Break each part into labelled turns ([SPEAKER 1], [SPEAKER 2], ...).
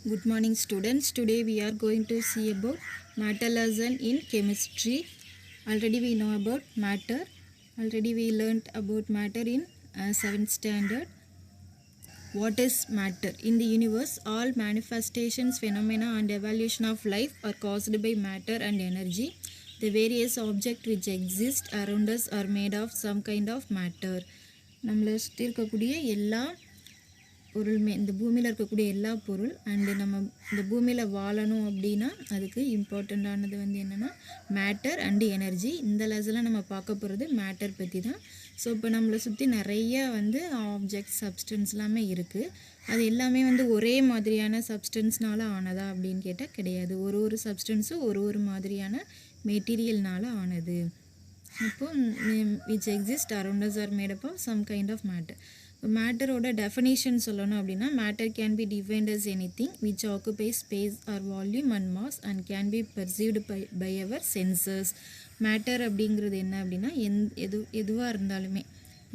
[SPEAKER 1] Good morning students. Today we are going to see about matter lesson in chemistry. Already we know about matter. Already we learnt about matter in 7th standard. What is matter? In the universe, all manifestations, phenomena and evolution of life are caused by matter and energy. The various objects which exist around us are made of some kind of matter. நம்மளை சுற்றி இருக்கக்கூடிய எல்லா பொருளுமே இந்த பூமியில் இருக்கக்கூடிய எல்லா பொருள் அண்டு நம்ம இந்த பூமியில் வாழணும் அப்படின்னா அதுக்கு இம்பார்ட்டண்ட்டானது வந்து என்னென்னா மேட்டர் அண்டு எனர்ஜி. இந்த லெசனில் நம்ம பார்க்க போகிறது மேட்டர் பற்றி தான். ஸோ இப்போ நம்மளை சுற்றி நிறைய வந்து ஆப்ஜெக்ட்ஸ் சப்ஸ்டன்ஸ் எல்லாமே இருக்குது. அது எல்லாமே வந்து ஒரே மாதிரியான சப்ஸ்டன்ஸ்னால் ஆனதா அப்படின்னு கேட்டால் கிடையாது. ஒரு சப்ஸ்டன்ஸும் ஒரு மாதிரியான மெட்டீரியல்னால் ஆனது. இப்போது which exist around us are made up of some kind of matter. மேட்டரோட டெஃபினிஷன் சொல்லணும் அப்படின்னா matter can be defined as anything which occupies space or volume and mass and can be perceived by our senses. Matter அப்படிங்கிறது என்ன அப்படின்னா எதுவாக இருந்தாலுமே,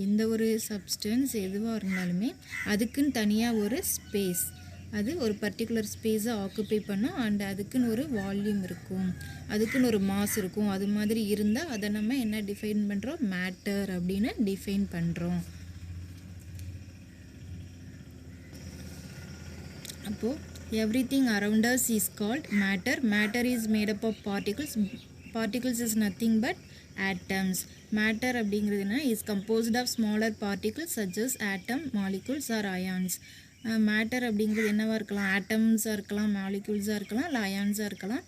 [SPEAKER 1] எந்த ஒரு சப்ஸ்டன்ஸ் எதுவாக இருந்தாலுமே அதுக்குன்னு தனியாக ஒரு ஸ்பேஸ், அது ஒரு பர்டிகுலர் ஸ்பேஸை ஆக்குப்பை பண்ணும் அண்ட் அதுக்குன்னு ஒரு வால்யூம் இருக்கும், அதுக்குன்னு ஒரு மாஸ் இருக்கும். அது மாதிரி இருந்தால் அதை நம்ம என்ன டிஃபைன் பண்ணுறோம்? மேட்டர் அப்படின்னு டிஃபைன் பண்ணுறோம். அப்போது everything around us is called matter. Matter is made up of particles is nothing but atoms. Matter அப்படிங்கிறதுனா is composed of smaller particles such as atom, molecules or ions. Matter அப்படிங்கிறது என்னவாக இருக்கலாம்? ஆட்டம்ஸாக இருக்கலாம், மாலிகூல்ஸாக இருக்கலாம், இல்லை அயான்ஸாக இருக்கலாம்.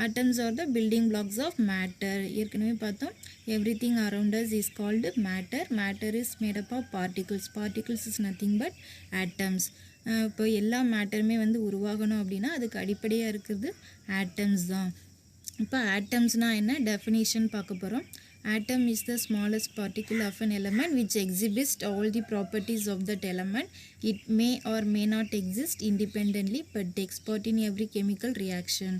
[SPEAKER 1] Atoms are the building blocks of matter. ஏற்கனவே பார்த்தோம் everything around us is called matter. Matter is made up of particles is nothing but atoms. இப்போ எல்லா மேட்டருமே வந்து உருவாகணும் அப்படின்னா அதுக்கு அடிப்படையாக இருக்கிறது ஆட்டம்ஸ் தான். இப்போ ஆட்டம்ஸ்னால் என்ன டெஃபினிஷன் பார்க்க போகிறோம். Atom is the smallest particle of an element which exhibits all the properties of that element. It may or may not exist independently but takes part in every chemical reaction.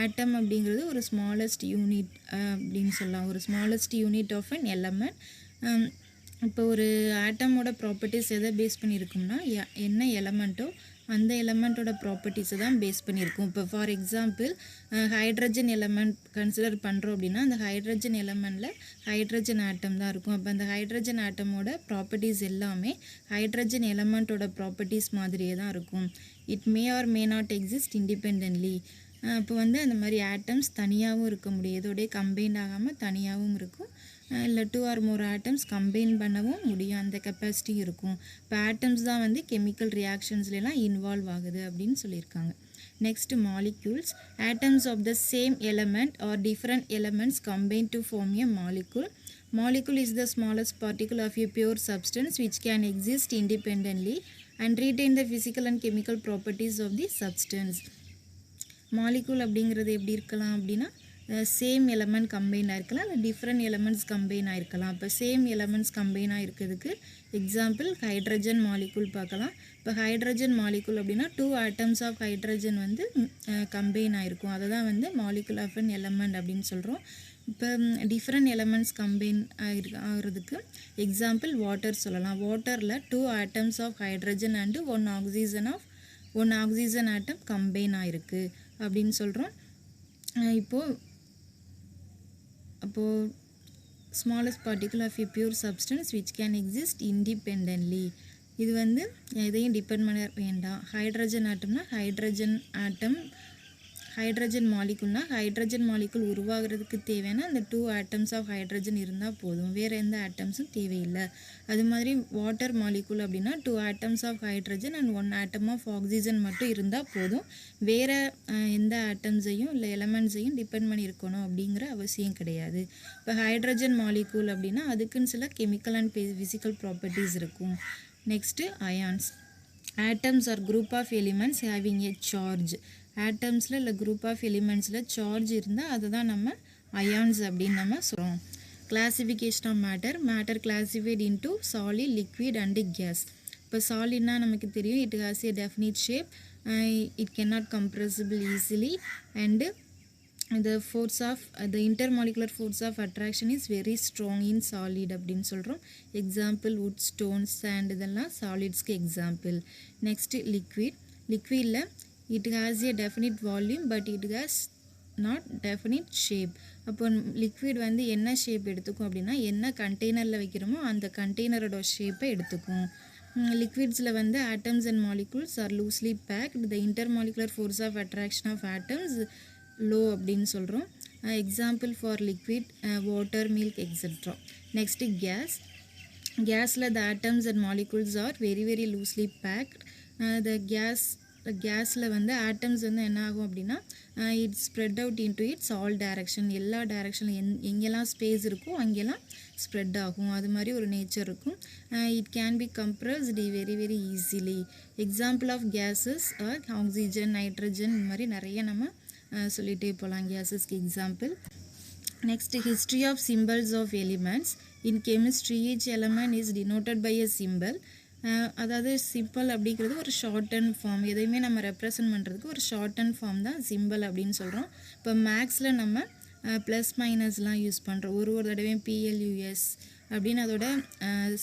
[SPEAKER 1] Atom அப்படிங்கிறது ஒரு smallest unit அப்படின்னு சொல்லலாம், ஒரு smallest unit of an element. இப்போ ஒரு ஆட்டமோட properties எதை base பண்ணியிருக்கும்னா என்ன எலமெண்ட்டோ அந்த எலமெண்ட்டோட ப்ராப்பர்ட்டிஸை தான் பேஸ் பண்ணியிருக்கும். இப்போ for example hydrogen element consider பண்ணுறோம் அப்படின்னா அந்த ஹைட்ரஜன் எலமெண்ட்டில் ஹைட்ரஜன் ஆட்டம் தான் இருக்கும். அப்போ அந்த ஹைட்ரஜன் ஆட்டமோட ப்ராப்பர்ட்டிஸ் எல்லாமே ஹைட்ரஜன் எலமெண்ட்டோட ப்ராப்பர்ட்டிஸ் மாதிரியே தான் இருக்கும். It may R may not exist independently. இப்போ வந்து அந்த மாதிரி ஆட்டம்ஸ் தனியாகவும் இருக்க முடியும், இதோடய கம்பைன் ஆகாமல் தனியாகவும் இருக்கும், இல்லை 2 or more ஆட்டம்ஸ் கம்பைன் பண்ணவும் முடியும், அந்த கெப்பாசிட்டி இருக்கும். இப்போ ஆட்டம்ஸ் தான் வந்து கெமிக்கல் ரியாக்ஷன்ஸ்லாம் இன்வால்வ் ஆகுது அப்படின்னு சொல்லியிருக்காங்க. Next molecules. Atoms of the same element or different elements combine to form a molecule. Molecule is the smallest particle of a pure substance which can exist independently and retain the physical and chemical properties of the substance. Molecule அப்படிங்கிறது எப்படி இருக்கலாம் அப்படின்னா same element combine ஆகிருக்கலாம், இல்லை different elements combine ஆகிருக்கலாம். இப்போ same elements combine ஆகிருக்கிறதுக்கு example hydrogen molecule பார்க்கலாம். இப்போ ஹைட்ரஜன் மாலிகூல் அப்படின்னா 2 atoms ஆஃப் ஹைட்ரஜன் வந்து கம்பைன் ஆகிருக்கும், அதை தான் வந்து மாலிகூல் ஆஃப் அன் எலமெண்ட் அப்படின்னு சொல்கிறோம். இப்போ டிஃப்ரெண்ட் எலமெண்ட்ஸ் கம்பைன் ஆகிறதுக்கு எக்ஸாம்பிள் வாட்டர் சொல்லலாம். வாட்டரில் 2 atoms of hydrogen and 1 oxygen atom combine ஆகிருக்கு அப்படின்னு சொல்கிறோம். அப்போது smallest particle of a pure substance which can exist independently. இது வந்து எதையும் டிபெண்ட் பண்ண வேண்டாம். ஹைட்ரஜன் ஆட்டம்னா ஹைட்ரஜன் மாலிகுல்னா ஹைட்ரஜன் மாலிகுல் உருவாகிறதுக்கு தேவையான அந்த 2 atoms ஆஃப் ஹைட்ரஜன் இருந்தால் போதும், வேறு எந்த ஆட்டம்ஸும் தேவையில்லை. அது மாதிரி வாட்டர் மாலிகுல் அப்படின்னா 2 atoms of hydrogen and 1 atom of oxygen மட்டும் இருந்தால் போதும், வேறு எந்த ஆட்டம்ஸையும் இல்லை எலமெண்ட்ஸையும் டிபெண்ட் பண்ணி இருக்கணும் அப்படிங்கிற அவசியம் கிடையாது. இப்போ ஹைட்ரஜன் மாலிகுல் அப்படின்னா அதுக்குன்னு சில கெமிக்கல் அண்ட் ஃபிசிக்கல் ப்ராப்பர்ட்டிஸ் இருக்கும். Next ions. Atoms or group of elements having a charge. ஆட்டம்ஸில் இல்லை குரூப் ஆஃப் எலிமெண்ட்ஸில் சார்ஜ் இருந்தால் அதை தான் நம்ம அயான்ஸ் அப்படின்னு நம்ம சொல்கிறோம். Classification of matter classified into solid, liquid and gas. இப்போ சாலிட்னா நமக்கு தெரியும், it has a definite shape, it cannot compressible easily and the intermolecular force of attraction is very strong in solid அப்படின்னு சொல்கிறோம். எக்ஸாம்பிள் wood, stone, sand இதெல்லாம் சாலிட்ஸ்க்கு example. Next லிக்விடில் it has a definite volume but it has not definite shape. அப்போ liquid வந்து என்ன shape எடுத்துக்கும் அப்படின்னா என்ன கண்டெய்னரில் வைக்கிறோமோ அந்த கண்டெய்னரோட ஷேப்பை எடுத்துக்கும். லிக்விட்ஸில் வந்து atoms and molecules are loosely packed, the intermolecular force of attraction of atoms low அப்படின்னு சொல்கிறோம். Example for liquid water, milk etcetera. Next கேஸில் the atoms and molecules are very very loosely packed. the கேஸில் வந்து atoms வந்து என்ன ஆகும் அப்படின்னா it's spread out into it's all direction, எல்லா டைரக்ஷனில் எங்கெல்லாம் ஸ்பேஸ் இருக்கோ அங்கெல்லாம் ஸ்ப்ரெட் ஆகும். அது மாதிரி ஒரு நேச்சர் இருக்கும். It can be compressed very very easily. Example of gases are oxygen, nitrogen, இந்த மாதிரி நிறைய நம்ம சொல்லிகிட்டே போகலாம் கேஸஸ்க்கு example. Next, history of symbols of elements. In chemistry, each element is denoted by a symbol. அதாவது சிம்பிள் அப்படிங்கிறது ஒரு ஷார்ட் அண்ட் ஃபார்ம். எதையுமே நம்ம ரெப்ரசன்ட் பண்ணுறதுக்கு ஒரு ஷார்ட் அண்ட் ஃபார்ம் தான் சிம்பிள் அப்படின்னு சொல்கிறோம். இப்போ மேக்ஸில் நம்ம ப்ளஸ் மைனஸ்லாம் யூஸ் பண்ணுறோம். ஒரு தடவையும் PLUS அப்படின்னு அதோட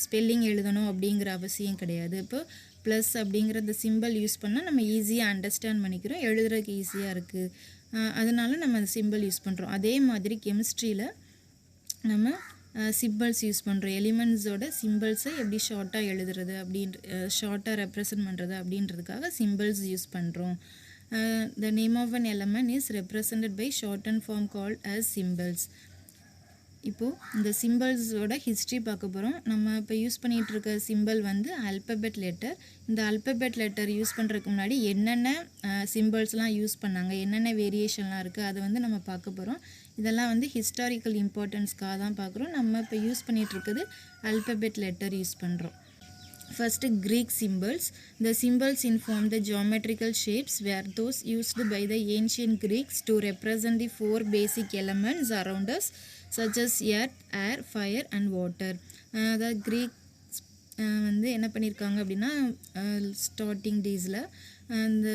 [SPEAKER 1] ஸ்பெல்லிங் எழுதணும் அப்படிங்கிற அவசியம் கிடையாது. இப்போ ப்ளஸ் அப்படிங்கிற அந்த சிம்பிள் யூஸ் பண்ணால் நம்ம ஈஸியாக அண்டர்ஸ்டாண்ட் பண்ணிக்கிறோம், எழுதுறதுக்கு ஈஸியாக இருக்குது. அதனால நம்ம அந்த சிம்பிள் யூஸ் பண்ணுறோம். அதே மாதிரி கெமிஸ்ட்ரியில் நம்ம சிம்பிள்ஸ் யூஸ் பண்ணுறோம். எலிமெண்ட்ஸோட சிம்பிள்ஸை எப்படி ஷார்ட்டாக எழுதுறது ஷார்ட்டாக ரெப்ரசன்ட் பண்ணுறது அப்படின்றதுக்காக சிம்பிள்ஸ் யூஸ் பண்ணுறோம். The name of an element is represented by short and form called as symbols. இப்போது இந்த சிம்பிள்ஸோட ஹிஸ்ட்ரி பார்க்க போகிறோம். நம்ம இப்போ யூஸ் பண்ணிகிட்டு இருக்க சிம்பிள் வந்து ஆல்பபெட் லெட்டர். இந்த ஆல்பபெட் லெட்டர் யூஸ் பண்ணுறதுக்கு முன்னாடி என்னென்ன சிம்பிள்ஸ்லாம் யூஸ் பண்ணாங்க, என்னென்ன வேரியேஷன்லாம் இருக்குது அதை வந்து நம்ம பார்க்க போகிறோம். இதெல்லாம் வந்து ஹிஸ்டாரிக்கல் இம்பார்ட்டன்ஸ்க்காக தான் பார்க்குறோம். நம்ம இப்போ யூஸ் பண்ணிகிட்டு இருக்குது ஆல்பபெட் லெட்டர் யூஸ் பண்ணுறோம். First, Greek symbols. The symbols inform the geometrical shapes were those used by the ancient Greeks to represent the four basic elements around us, such as earth, air, fire and water. The Greek வந்து என்ன பண்ணியிருக்காங்க அப்படின்னா starting டேஸில் அந்த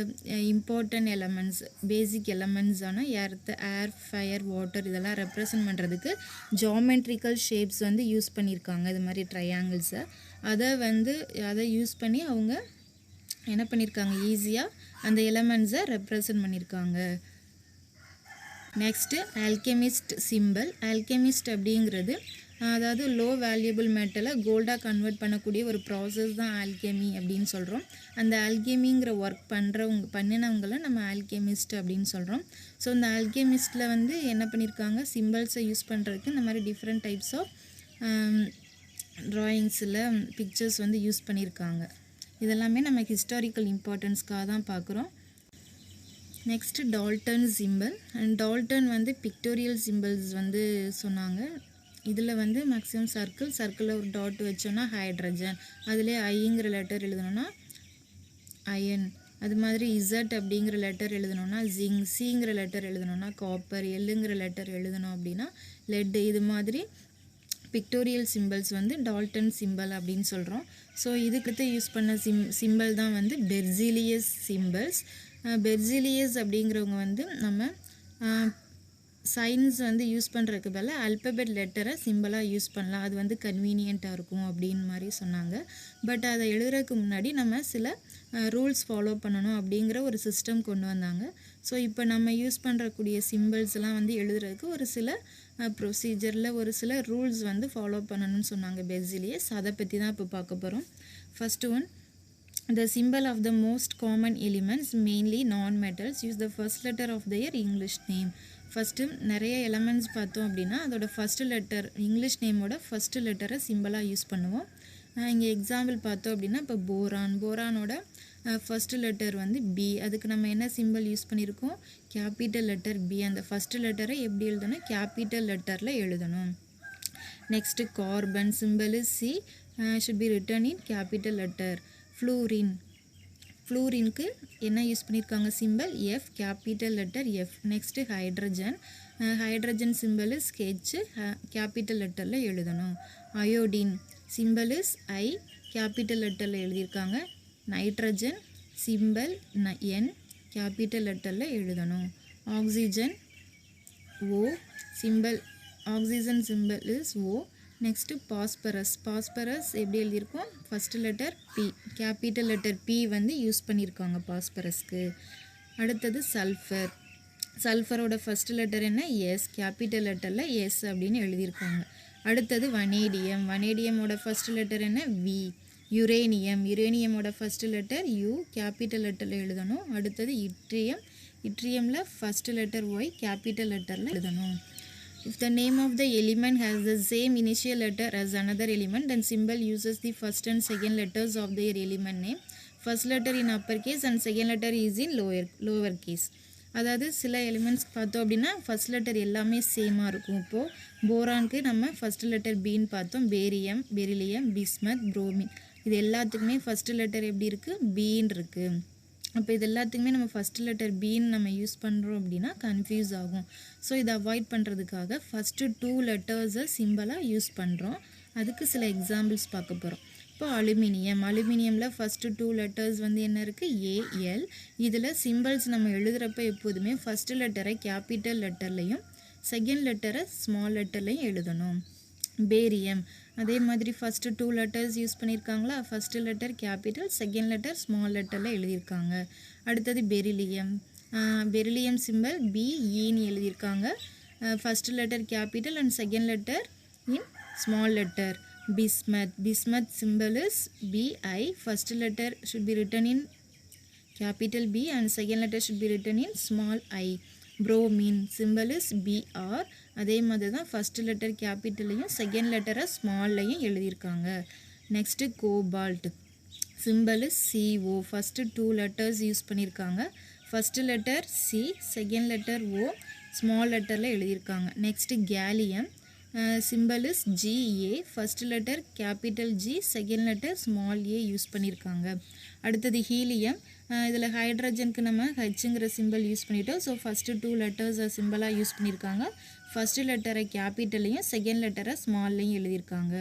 [SPEAKER 1] important elements, பேசிக் எலமெண்ட்ஸான earth, ஏர், fire, water இதெல்லாம் represent பண்ணுறதுக்கு geometrical shapes வந்து use பண்ணியிருக்காங்க. இது மாதிரி ட்ரையாங்கிள்ஸை அதை யூஸ் பண்ணி அவங்க என்ன பண்ணியிருக்காங்க, ஈஸியாக அந்த எலமெண்ட்ஸை ரெப்ரசன்ட் பண்ணியிருக்காங்க. Next alchemist simple. ஆல்கெமிஸ்ட் அப்படிங்கிறது அதாவது லோ வேல்யூபிள் மெட்டலை கோல்டாக கன்வெர்ட் பண்ணக்கூடிய ஒரு ப்ராசஸ் தான் ஆல்கெமி அப்படின்னு சொல்கிறோம். அந்த ஆல்கெமிங்கிற ஒர்க் பண்ணினவங்களை நம்ம ஆல்கெமிஸ்ட் அப்படின்னு சொல்கிறோம். ஸோ இந்த ஆல்கெமிஸ்ட்டில் வந்து என்ன பண்ணியிருக்காங்க, சிம்பிள்ஸை யூஸ் பண்ணுறதுக்கு இந்த மாதிரி டிஃப்ரெண்ட் டைப்ஸ் ஆஃப் ட்ராயிங்ஸில் பிக்சர்ஸ் வந்து யூஸ் பண்ணியிருக்காங்க. இதெல்லாமே நம்ம ஹிஸ்டாரிக்கல் இம்பார்ட்டன்ஸ்க்காக தான் பார்க்குறோம். Next Dalton simple. And Dalton வந்து பிக்டோரியல் சிம்பிள்ஸ் வந்து சொன்னாங்க. இதில் வந்து மேக்ஸிமம் சர்க்கிளில் ஒரு டாட் வச்சோன்னா ஹைட்ரஜன், அதிலே ஐங்கிற லெட்டர் எழுதணுன்னா அயன், அது மாதிரி இசட் அப்படிங்கிற லெட்டர் எழுதணுன்னா ஜிங்க், சிங்கிற லெட்டர் எழுதணுன்னா காப்பர், எல்லுங்கிற லெட்டர் எழுதணும் அப்படின்னா லெட். இது மாதிரி பிக்டோரியல் சிம்பிள்ஸ் வந்து டால்டன் சிம்பிள் அப்படின்னு சொல்கிறோம். ஸோ இதுக்கு யூஸ் பண்ண சிம்பிள் தான் வந்து பெர்சிலியஸ் சிம்பிள்ஸ். பெர்சிலியஸ் அப்படிங்கிறவங்க வந்து நம்ம சைன்ஸ் வந்து யூஸ் பண்ணுறதுக்கு பதில் ஆல்பபெட் லெட்டரை சிம்பிளாக யூஸ் பண்ணலாம், அது வந்து கன்வீனியண்ட்டாக இருக்கும் அப்படின்னு மாதிரி சொன்னாங்க. பட் அதை எழுதுறதுக்கு முன்னாடி நம்ம சில ரூல்ஸ் ஃபாலோ பண்ணணும் அப்படிங்கிற ஒரு சிஸ்டம் கொண்டு வந்தாங்க. ஸோ இப்போ நம்ம யூஸ் பண்ணுறக்கூடிய சிம்பிள்ஸ்லாம் வந்து எழுதுறதுக்கு ஒரு சில ப்ரொசீஜரில் ஒரு சில ரூல்ஸ் வந்து ஃபாலோ பண்ணணும்னு சொன்னாங்க பெர்சிலியஸ். அதை பற்றி தான் இப்போ பார்க்க போகிறோம். First one, the symbol of the most common elements, mainly non-metals, use the first letter of their English name. First நிறைய எலமெண்ட்ஸ் பார்த்தோம் அப்படின்னா அதோட ஃபஸ்ட்டு லெட்டர், இங்கிலீஷ் நேமோட ஃபஸ்ட்டு லெட்டரை சிம்பிளாக யூஸ் பண்ணுவோம். இங்கே எக்ஸாம்பிள் பார்த்தோம் அப்படின்னா இப்போ போரானோட ஃபஸ்ட்டு லெட்டர் வந்து B. அதுக்கு நம்ம என்ன சிம்பிள் யூஸ் பண்ணியிருக்கோம், கேபிட்டல் லெட்டர் B. அந்த ஃபஸ்ட்டு லெட்டரை எப்படி எழுதணும், கேபிட்டல் லெட்டரில் எழுதணும். Next carbon simple C, should be written in capital letter. ஃப்ளூரினுக்கு என்ன யூஸ் பண்ணியிருக்காங்க simple F, capital letter F. Next hydrogen simple H, capital லெட்டரில் எழுதணும். அயோடின் சிம்பிள் I, கேபிட்டல் லெட்டரில் எழுதியிருக்காங்க. நைட்ரஜன் சிம்பிள் N, கேபிட்டல் லெட்டரில் எழுதணும். Oxygen O, oxygen symbol O. Next phosphorus எப்படி எழுதியிருக்கோம், first letter P, capital letter P வந்து use பண்ணியிருக்காங்க பாஸ்பரஸ்க்கு. அடுத்தது சல்ஃபர். சல்ஃபரோட ஃபஸ்ட் லெட்டர் என்ன? எஸ். கேபிட்டல் லெட்டரில் எஸ் அப்படின்னு எழுதியிருக்காங்க. அடுத்தது வனேடியம். வனேடியமோட ஃபஸ்ட் லெட்டர் என்ன? வி. யுரேனியம். யுரேனியமோட ஃபஸ்ட் லெட்டர் யூ, கேபிட்டல் லெட்டரில் எழுதணும். அடுத்தது இட்ரியம். இட்ரியமில் ஃபஸ்ட் லெட்டர் ஒய், கேபிட்டல் லெட்டரில் எழுதணும். If the name of the element has the same initial letter as another element, then symbol uses the first and second letters of their element name. First letter in uppercase and second letter is in lower case. அதாவது சில elements பார்த்தோம் அப்படின்னா first letter எல்லாமே சேமாக இருக்கும். இப்போது போரானுக்கு நம்ம first letter பின்னு பார்த்தோம். பேரியம், பெரிலியம், பிஸ்மத், புரோமின், இது எல்லாத்துக்குமே ஃபஸ்ட்டு லெட்டர் எப்படி இருக்குது? பின்னு இருக்குது. அப்போ இது எல்லாத்துக்குமே நம்ம ஃபஸ்ட்டு லெட்டர் பின்னு நம்ம யூஸ் பண்ணுறோம் அப்படின்னா கன்ஃபியூஸ் ஆகும். ஸோ இதை அவாய்ட் பண்ணுறதுக்காக ஃபஸ்ட்டு 2 லெட்டர்ஸை சிம்பிளாக யூஸ் பண்ணுறோம். அதுக்கு சில எக்ஸாம்பிள்ஸ் பார்க்க போகிறோம். இப்போ அலுமினியம். அலுமினியமில் ஃபஸ்ட்டு 2 லெட்டர்ஸ் வந்து என்ன இருக்குது? ஏஎல். இதில் சிம்பிள்ஸ் நம்ம எழுதுகிறப்ப எப்போதுமே ஃபஸ்ட்டு லெட்டரை கேபிட்டல் லெட்டர்லையும் செகண்ட் லெட்டரை ஸ்மால் லெட்டர்லையும் எழுதணும். பேரியம் அதே மாதிரி ஃபஸ்ட்டு 2 லெட்டர்ஸ் யூஸ் பண்ணியிருக்காங்களா? First letter capital, second letter small லெட்டரில் எழுதியிருக்காங்க. அடுத்தது பெரிலியம். பெரிலியம் சிம்பிள் பிஇன்னு எழுதியிருக்காங்க. First letter capital and second letter in small letter. Bismuth. Bismuth symbol is BI. First letter should be written in capital B and second letter should be written in small I. Bromine symbol is BR. அதே மாதிரி தான் first letter கேபிட்டலையும் second லெட்டரை ஸ்மால்லையும் எழுதியிருக்காங்க. Next cobalt. Symbol is CO. First 2 letters use பண்ணியிருக்காங்க. First letter C, second letter O, small லெட்டரில் எழுதியிருக்காங்க. Next gallium. Symbol is GA. First letter capital G, second letter small a use பண்ணியிருக்காங்க. அடுத்தது helium. இதில் ஹைட்ரஜனுக்கு நம்ம ஹெச்ங்கிற சிம்பிள் யூஸ் பண்ணிட்டோம். ஸோ ஃபஸ்ட்டு 2 லெட்டர்ஸை சிம்பிளாக யூஸ் பண்ணியிருக்காங்க. ஃபஸ்ட்டு லெட்டரை கேபிட்டலையும் செகண்ட் லெட்டரை ஸ்மால்லையும் எழுதியிருக்காங்க.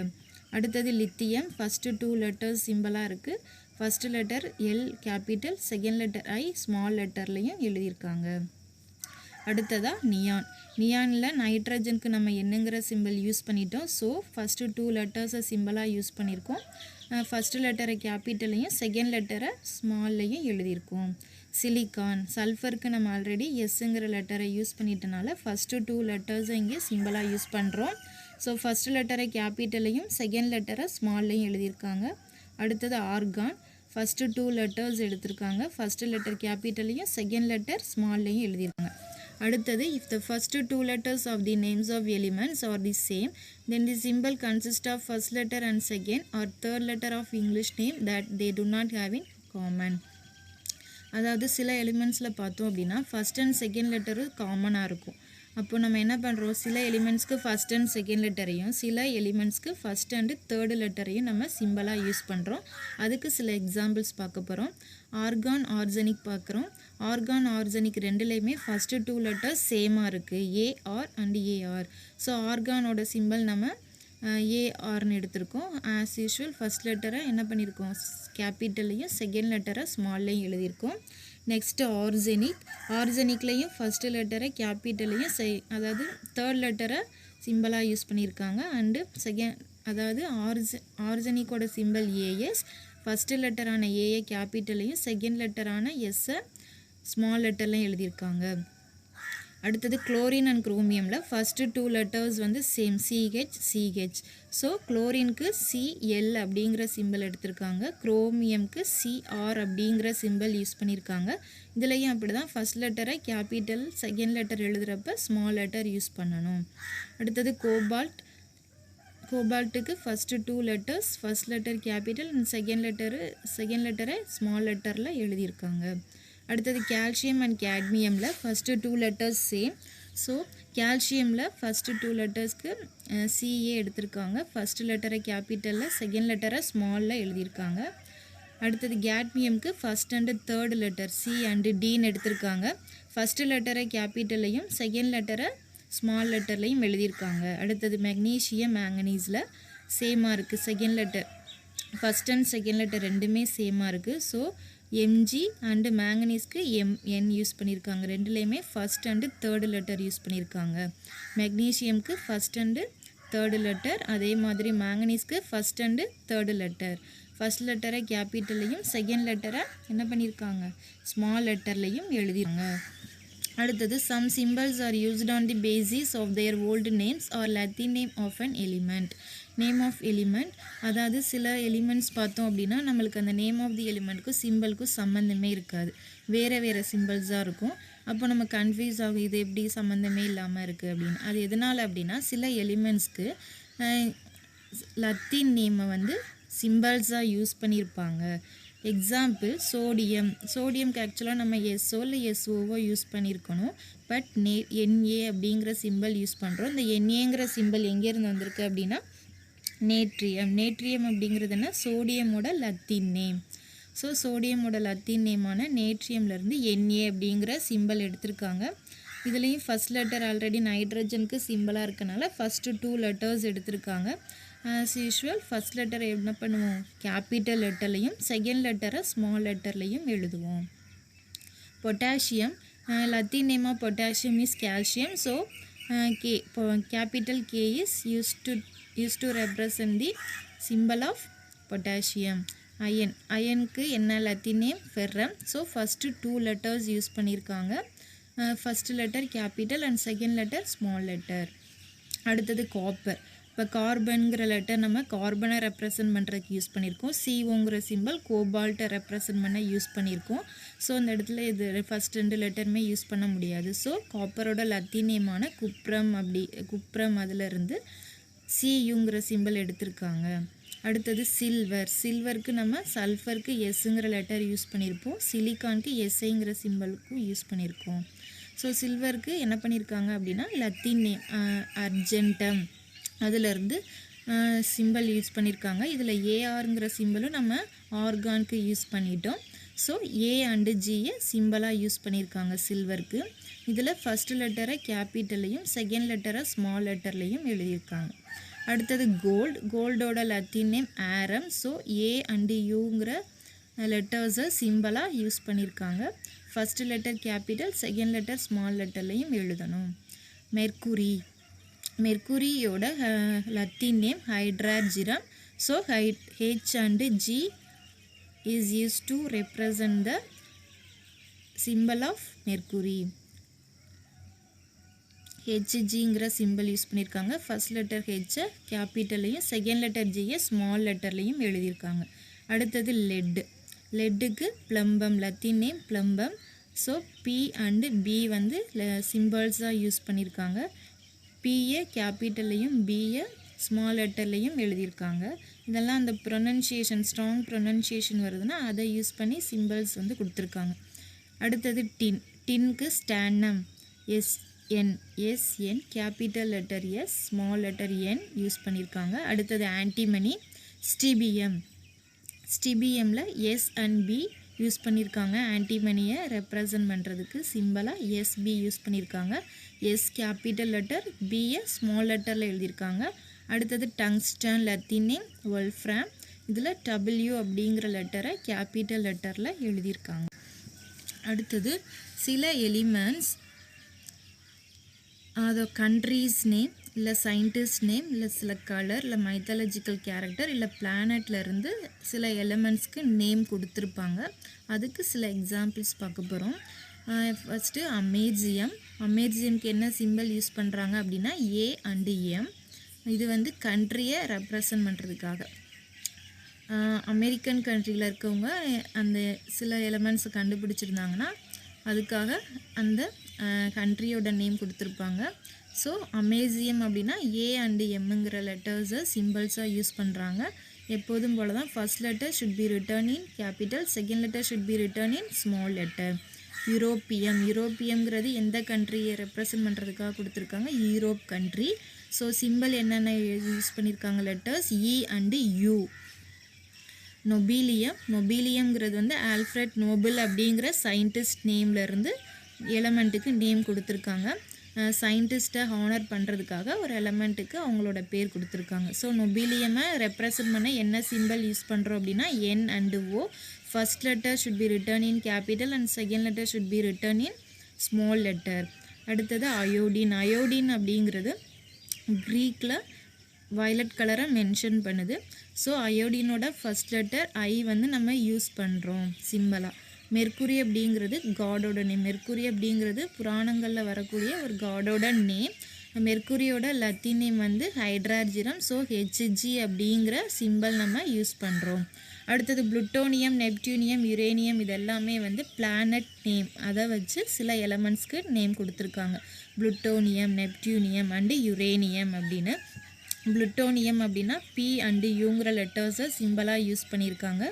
[SPEAKER 1] அடுத்தது லித்தியம். ஃபஸ்ட்டு 2 லெட்டர்ஸ் சிம்பிளாக இருக்குது. First letter L capital, second letter I small லெட்டர்லையும் எழுதியிருக்காங்க. அடுத்ததாக நியான். நியானில் நைட்ரஜனுக்கு நம்ம என்னங்கிற சிம்பிள் யூஸ் பண்ணிட்டோம். ஸோ ஃபஸ்ட்டு 2 லெட்டர்ஸை சிம்பிளாக யூஸ் பண்ணியிருக்கோம். ஃபஸ்ட்டு லெட்டரை கேபிட்டலையும் செகண்ட் லெட்டரை ஸ்மால்லையும் எழுதியிருக்கோம். சிலிக்கான். சல்ஃபருக்கு நம்ம ஆல்ரெடி எஸ்ஸுங்கிற லெட்டரை யூஸ் பண்ணிட்டனால ஃபஸ்ட்டு 2 லெட்டர்ஸை இங்கே சிம்பிளாக யூஸ் பண்ணுறோம். ஸோ ஃபஸ்ட்டு லெட்டரை கேபிட்டலையும் செகண்ட் லெட்டரை ஸ்மால்லையும் எழுதியிருக்காங்க. அடுத்தது ஆர்கான். ஃபஸ்ட்டு 2 லெட்டர்ஸ் எடுத்திருக்காங்க. ஃபஸ்ட்டு லெட்டர் கேபிட்டலையும் செகண்ட் லெட்டர் ஸ்மால்லையும் எழுதியிருக்காங்க. அடுத்தது if the first 2 letters of the names of elements are the same, then the symbol consists of first letter and second or third letter of English name that they do not have in common. அதாவது சில எலிமெண்ட்ஸில் பார்த்தோம் அப்படின்னா first and second letter காமனாக இருக்கும். அப்போ நம்ம என்ன பண்ணுறோம்? சில எலிமெண்ட்ஸ்க்கு ஃபஸ்ட் அண்ட் செகண்ட் லெட்டரையும் சில எலிமெண்ட்ஸ்க்கு ஃபஸ்ட் அண்டு தேர்டு லெட்டரையும் நம்ம சிம்பிளாக யூஸ் பண்ணுறோம். அதுக்கு சில எக்ஸாம்பிள்ஸ் பார்க்க போகிறோம். ஆர்கான், ஆர்சனிக் பார்க்குறோம். ஆர்கான், ஆர்சனிக் ரெண்டுலேயுமே ஃபஸ்ட்டு 2 லெட்டர்ஸ் சேமாக இருக்குது. AR and AR. ஸோ ஆர்கானோட சிம்பிள் நம்ம ஏஆர்னு எடுத்திருக்கோம். ஆஸ் யூஷுவல் ஃபஸ்ட் லெட்டரை என்ன பண்ணியிருக்கோம்? கேபிட்டல்லையும் செகண்ட் லெட்டரை ஸ்மால்லையும் எழுதியிருக்கோம். Next arsenic. ஆர்சனிக்லேயும் ஃபஸ்ட்டு லெட்டரை கேபிட்டலையும் அதாவது தேர்ட் லெட்டரை சிம்பிளாக யூஸ் பண்ணியிருக்காங்க. அண்டு செகண்ட் அதாவது ஆர்சனிக்கோட சிம்பிள் ஏஎஸ். ஃபஸ்ட்டு லெட்டரான ஏஏ கேபிட்டலையும் செகண்ட் லெட்டரான எஸ்ஸை ஸ்மால் லெட்டர்லையும் எழுதியிருக்காங்க. அடுத்தது குளோரின் அண்ட் குரோமியமில் ஃபஸ்ட்டு 2 லெட்டர்ஸ் வந்து சேம் சிஹெச். ஸோ குளோரினுக்கு சிஎல் அப்படிங்கிற சிம்பிள் எடுத்திருக்காங்க. குரோமியம்க்கு சிஆர் அப்படிங்கிற சிம்பிள் யூஸ் பண்ணியிருக்காங்க. இதுலேயும் அப்படி தான் ஃபஸ்ட் லெட்டரை கேபிட்டல், செகண்ட் லெட்டர் எழுதுகிறப்ப ஸ்மால் லெட்டர் யூஸ் பண்ணணும். அடுத்தது கோபால்ட். கோபால்ட்டுக்கு first 2 letters first letter capital and second லெட்டரை ஸ்மால் லெட்டரில் எழுதியிருக்காங்க. அடுத்தது calcium and கேட்மியமில் first 2 letters same. So கால்சியமில் ஃபஸ்ட்டு 2 லெட்டர்ஸ்க்கு சிஏ எடுத்திருக்காங்க. ஃபஸ்ட்டு லெட்டரை கேபிட்டலில் செகண்ட் லெட்டரை ஸ்மாலில் எழுதியிருக்காங்க. அடுத்தது கேட்மியம்க்கு first and third letter C and டின்னு எடுத்திருக்காங்க. ஃபஸ்ட்டு லெட்டரை கேபிட்டலையும் செகண்ட் லெட்டரை ஸ்மால் லெட்டர்லையும் எழுதியிருக்காங்க. அடுத்தது மெக்னீஷியம், மேங்கனீஸில் சேமாக இருக்குது. Second letter first and second letter ரெண்டுமே சேமாக இருக்குது. ஸோ எம்ஜி அண்டு மேங்கனீஸ்க்கு எம்என் யூஸ் பண்ணியிருக்காங்க. ரெண்டுலேயுமே first and third letter use பண்ணியிருக்காங்க. மெக்னீஷியம்க்கு ஃபஸ்ட் அண்டு தேர்டு லெட்டர், அதே மாதிரி மேங்கனீஸ்க்கு first and third letter. First லெட்டரை கேபிட்டல்லையும் செகண்ட் லெட்டரை என்ன பண்ணியிருக்காங்க ஸ்மால் லெட்டர்லையும் எழுதிருக்காங்க. அடுத்தது some symbols are used on the basis of their old names or Latin name of an element. Name of element, அதாவது சில எலிமெண்ட்ஸ் பார்த்தோம் அப்படின்னா நம்மளுக்கு அந்த நேம் ஆஃப் தி எலிமெண்ட்டுக்கும் சிம்பிளுக்கும் சம்மந்தமே இருக்காது, வேறு வேறு சிம்பிள்ஸாக இருக்கும். அப்போ நம்ம கன்ஃபியூஸ் ஆகும், இது எப்படி சம்மந்தமே இல்லாமல் இருக்குது அப்படின்னு. அது எதனால் அப்படின்னா சில எலிமெண்ட்ஸ்க்கு லத்தீன் நேமை வந்து சிம்பிள்ஸாக யூஸ் பண்ணியிருப்பாங்க. எக்ஸாம்பிள் சோடியம்க்கு ஆக்சுவலாக நம்ம எஸ்ஓ இல்லை எஸ்ஓவோ யூஸ் பண்ணியிருக்கணும். பட் என்ஏ அப்படிங்கிற சிம்பிள் யூஸ் பண்ணுறோம். இந்த என்ஏங்கிற சிம்பிள் எங்கேருந்து வந்திருக்கு அப்படின்னா நேட்ரியம் அப்படிங்கிறதுனா சோடியமோட லத்தீன் நேம். ஸோ சோடியமோட லத்தீன் நேமான நேட்ரியம்லேருந்து என்ஏ அப்படிங்கிற சிம்பிள் எடுத்திருக்காங்க. இதுலேயும் ஃபஸ்ட் லெட்டர் ஆல்ரெடி நைட்ரஜனுக்கு சிம்பிளாக இருக்கனால ஃபஸ்ட்டு 2 லெட்டர்ஸ் எடுத்திருக்காங்க. ஆஸ் யூஷுவல் ஃபஸ்ட் லெட்டரை என்ன பண்ணுவோம் கேபிட்டல் லெட்டர்லையும் செகண்ட் லெட்டரை ஸ்மால் லெட்டர்லையும் எழுதுவோம். Potassium, Latin name of potassium is calcium. So K, capital K is used to represent the symbol of potassium. அயனுக்கு என்ன Latin name ferrum. So first 2 letters use பண்ணியிருக்காங்க. First letter capital and second letter small letter. அடுத்தது copper. இப்போ கார்பனுங்கிற letter நம்ம கார்பனை represent பண்ணுறதுக்கு use பண்ணியிருக்கோம். சிஓங்கிற சிம்பிள் கோபால்ட்டை ரெப்ரசன்ட் பண்ண யூஸ் பண்ணியிருக்கோம். ஸோ அந்த இடத்துல இது ஃபஸ்ட் 2 லெட்டருமே யூஸ் பண்ண முடியாது. ஸோ காப்பரோட லத்தீன் நேமான குப்ரம் அதிலிருந்து சியுங்கிற சிம்பிள் எடுத்திருக்காங்க. அடுத்தது சில்வருக்கு நம்ம சல்ஃபருக்கு எஸ்ஸுங்கிற லெட்டர் யூஸ் பண்ணியிருப்போம். சிலிக்கானுக்கு எஸ்ஐங்கிற சிம்பிளுக்கும் யூஸ் பண்ணியிருக்கோம். ஸோ சில்வருக்கு என்ன பண்ணியிருக்காங்க அப்படின்னா லத்தீன் நேம் அர்ஜென்டம் அதிலிருந்து சிம்பிள் யூஸ் பண்ணியிருக்காங்க. இதில் ஏஆருங்கிற சிம்பிளும் நம்ம ஆர்கானுக்கு யூஸ் பண்ணிட்டோம். ஸோ ஏ அண்டு ஜியை சிம்பிளாக யூஸ் பண்ணியிருக்காங்க சில்வருக்கு. இதில் ஃபஸ்ட்டு லெட்டரை கேபிட்டல்லையும் செகண்ட் லெட்டரை ஸ்மால் லெட்டர்லையும் எழுதியிருக்காங்க. அடுத்தது கோல்டோட Latin name aurum. So A and யூங்கிற லெட்டர்ஸை சிம்பிளாக யூஸ் பண்ணியிருக்காங்க. First letter capital second letter small லெட்டர்லையும் எழுதணும். மெர்க்குரியோட Latin name hydrargyrum. So H and G is use to represent the symbol of mercury. ஹெச்ஜிங்கிற சிம்பிள் யூஸ் பண்ணியிருக்காங்க. ஃபஸ்ட் லெட்டர் ஹெச்சை கேபிட்டல்லையும் செகண்ட் லெட்டர் ஜியை ஸ்மால் லெட்டர்லையும் எழுதியிருக்காங்க. அடுத்தது லெட்டுக்கு plumbum, Latin name plumbum. So P and B வந்து சிம்பிள்ஸாக யூஸ் பண்ணியிருக்காங்க. பிஏ கேபிட்டல்லையும் பிஏ ஸ்மால் லெட்டர்லையும் எழுதியிருக்காங்க. இதெல்லாம் அந்த ப்ரொனன்சியேஷன் ஸ்ட்ராங் ப்ரொனன்சியேஷன் வருதுன்னா அதை யூஸ் பண்ணி சிம்பிள்ஸ் வந்து கொடுத்துருக்காங்க. அடுத்தது டின்க்கு stannum SN capital letter S small letter N use பண்ணியிருக்காங்க. அடுத்தது ஆன்டிமனி ஸ்டிபிஎம்மில் எஸ் அண்ட் பி யூஸ் பண்ணியிருக்காங்க. ஆன்டிமனியை ரெப்ரசன்ட் பண்ணுறதுக்கு சிம்பிளாக எஸ்பி யூஸ் பண்ணியிருக்காங்க. எஸ் கேபிட்டல் லெட்டர் பியை ஸ்மால் லெட்டரில் எழுதியிருக்காங்க. அடுத்தது டங்ஸ்டன் லத்தீன் நேம் வொல்ஃப்ராம். இதில் டபிள்யூ அப்படிங்கிற லெட்டரை கேபிட்டல் லெட்டரில் எழுதியிருக்காங்க. அடுத்தது சில எலிமெண்ட்ஸ் அது கண்ட்ரீஸ் நேம் இல்லை சயின்டிஸ்ட் நேம் இல்லை சில கலர் இல்லை மைத்தாலஜிக்கல் கேரக்டர் இல்லை பிளானட்லேருந்து சில எலிமெண்ட்ஸ்க்கு நேம் கொடுத்துருப்பாங்க. அதுக்கு சில எக்ஸாம்பிள்ஸ் பார்க்க போகிறோம். ஃபஸ்ட்டு அமேசியம்க்கு என்ன சிம்பிள் யூஸ் பண்ணுறாங்க அப்படின்னா ஏ அண்டு எம். இது வந்து கண்ட்ரியை ரெப்ரசன்ட் பண்ணுறதுக்காக. அமெரிக்கன் கண்ட்ரியில் இருக்கவங்க அந்த சில எலிமெண்ட்ஸை கண்டுபிடிச்சிருந்தாங்கன்னா அதுக்காக அந்த கண்ட்ரியோட நேம் கொடுத்துருப்பாங்க. ஸோ அமேசியம் அப்படின்னா ஏ அண்டு எம்முங்கிற லெட்டர்ஸை சிம்பிள்ஸாக யூஸ் பண்ணுறாங்க. எப்போதும் போல தான் first letter should be written in capital, second letter should be written in small letter. யூரோப்பியம்ங்கிறது எந்த கண்ட்ரியை ரெப்ரசன்ட் பண்ணுறதுக்காக கொடுத்துருக்காங்க, யூரோப் கண்ட்ரி. ஸோ சிம்பிள் என்னென்ன யூஸ் பண்ணியிருக்காங்க லெட்டர்ஸ் இ அண்டு யூ. நொபீலியம்ங்கிறது வந்து ஆல்ஃப்ரெட் நோபல் அப்படிங்கிற சயின்டிஸ்ட் நேம்லேருந்து எலமெண்ட்டுக்கு நேம் கொடுத்துருக்காங்க. சயின்டிஸ்ட்டை ஹானர் பண்ணுறதுக்காக ஒரு எலமெண்ட்டுக்கு அவங்களோட பேர் கொடுத்துருக்காங்க. ஸோ நொபீலியமை ரெப்ரசன்ட் பண்ண என்ன சிம்பிள் யூஸ் பண்ணுறோம் அப்படின்னா N and O. First letter should be written in capital and second letter should be written in small letter. அடுத்தது அயோடின் அப்படிங்கிறது க்ரீக்கில் violet கலரை மென்ஷன் பண்ணுது. ஸோ அயோடினோட ஃபர்ஸ்ட் லெட்டர் ஐ வந்து நம்ம யூஸ் பண்ணுறோம் சிம்பலாக. மெர்க்குரி அப்படிங்கிறது காடோட நேம். மெர்க்குரி அப்படிங்கிறது புராணங்களில் வரக்கூடிய ஒரு காடோட நேம். மெர்க்குரியோட லத்தீன் நேம் வந்து ஹைட்ரார்ஜிரம். ஸோ ஹெச்ஜி அப்படிங்கிற சிம்பல் நம்ம யூஸ் பண்ணுறோம். அடுத்தது புளுட்டோனியம், நெப்டியூனியம், யுரேனியம் இதெல்லாமே வந்து பிளானட் நேம். அதை வச்சு சில எலமெண்ட்ஸ்க்கு நேம் கொடுத்துருக்காங்க. புளுட்டோனியம், நெப்டியூனியம் அண்டு யுரேனியம் அப்படின்னு. புளுட்டோனியம் அப்படின்னா பி அண்டு யூங்கிற லெட்டர்ஸை சிம்பலாக யூஸ் பண்ணியிருக்காங்க.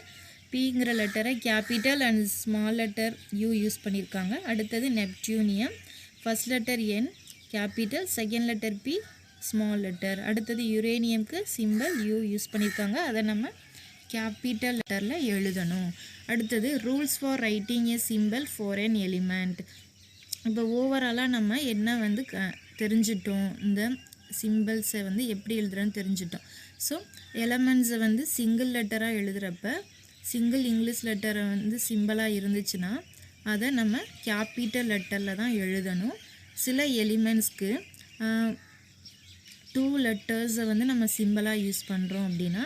[SPEAKER 1] பிங்கிற லெட்டரை capital and small letter U use பண்ணியிருக்காங்க. அடுத்தது neptunium first letter N capital, second letter P small letter. அடுத்தது யுரேனியம்க்கு சிம்பல் யூ யூஸ் பண்ணியிருக்காங்க. அதை நம்ம கேபிட்டல் லெட்டரில் எழுதணும். அடுத்தது rules for writing A symbol for an element. இப்போ ஓவராலாக நம்ம என்ன வந்து தெரிஞ்சிட்டோம், இந்த சிம்பிள்ஸை வந்து எப்படி எழுதுறோன்னு தெரிஞ்சிட்டோம். ஸோ எலமெண்ட்ஸை வந்து சிங்கிள் லெட்டராக எழுதுகிறப்ப சிங்கிள் இங்கிலீஷ் லெட்டரை வந்து சிம்பிளாக இருந்துச்சுன்னா அதை நம்ம கேபிட்டல் லெட்டரில் தான் எழுதணும். சில எலிமெண்ட்ஸ்க்கு 2 லெட்டர்ஸை வந்து நம்ம சிம்பிளாக யூஸ் பண்ணுறோம் அப்படின்னா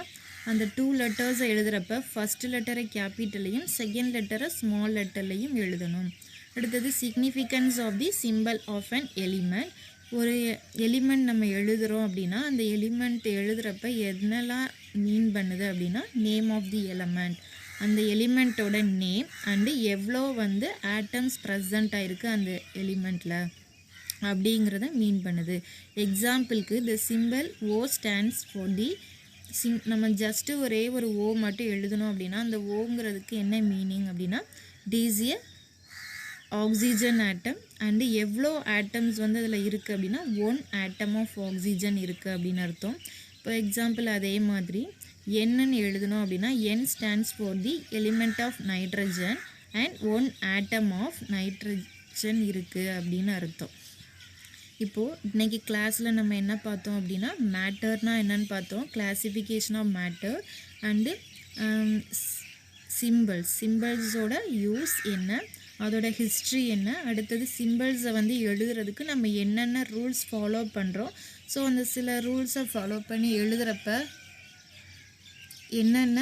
[SPEAKER 1] அந்த 2 லெட்டர்ஸை எழுதுகிறப்ப ஃபஸ்ட் லெட்டரை கேபிட்டலையும் செகண்ட் லெட்டரை ஸ்மால் லெட்டர்லையும் எழுதணும். அடுத்தது significance of the symbol of an element. ஒரு எலிமெண்ட் நம்ம எழுதுகிறோம் அப்படின்னா அந்த எலிமெண்ட் எழுதுகிறப்ப என்னெல்லாம் மீன் பண்ணுது அப்படின்னா நேம் ஆஃப் தி எலிமெண்ட், அந்த எலிமெண்ட்டோட நேம் அண்டு எவ்வளோ வந்து ஆட்டம்ஸ் ப்ரெசண்ட் ஆகிருக்கு அந்த எலிமெண்ட்டில் அப்படிங்கிறத மீன் பண்ணுது. எக்ஸாம்பிளுக்கு the symbol O stands for the நம்ம ஜஸ்ட்டு ஒரே ஒரு ஓ மட்டும் எழுதணும் அப்படின்னா அந்த ஓங்கிறதுக்கு என்ன மீனிங் அப்படின்னா is a oxygen atom and எவ்வளோ ஆட்டம்ஸ் வந்து அதில் இருக்குது அப்படின்னா 1 ஆட்டம் ஆஃப் ஆக்சிஜன் இருக்குது அப்படின்னு அர்த்தம். இப்போ எக்ஸாம்பிள் அதே மாதிரி என்னன்னு எழுதணும் அப்படின்னா N stands for the element of nitrogen and 1 atom of nitrogen இருக்குது அப்படின்னு அர்த்தம். இப்போது இன்றைக்கி கிளாஸில் நம்ம என்ன பார்த்தோம் அப்படின்னா மேட்டர்னால் என்னென்னு பார்த்தோம், கிளாசிஃபிகேஷன் ஆஃப் மேட்டர் அண்டு சிம்பிள்ஸோட யூஸ் என்ன, அதோட ஹிஸ்ட்ரி என்ன, அடுத்தது சிம்பிள்ஸை வந்து எழுதுறதுக்கு நம்ம என்னென்ன ரூல்ஸ் ஃபாலோ பண்ணுறோம். ஸோ அந்த சில ரூல்ஸை ஃபாலோ பண்ணி எழுதுகிறப்ப என்னென்ன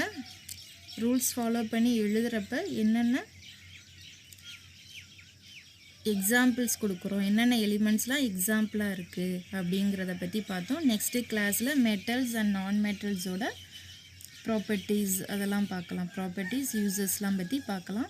[SPEAKER 1] எக்ஸாம்பிள்ஸ் கொடுக்குறோம், என்னென்ன எலிமெண்ட்ஸ்லாம் எக்ஸாம்பிளாக இருக்குது அப்படிங்கிறத பற்றி பார்த்தோம். நெக்ஸ்ட்டு கிளாஸில் மெட்டல்ஸ் அண்ட் நான் மெட்டல்ஸோட ப்ராப்பர்ட்டிஸ் அதெல்லாம் பார்க்கலாம், ப்ராப்பர்ட்டிஸ் யூசஸ்லாம் பற்றி பார்க்கலாம்.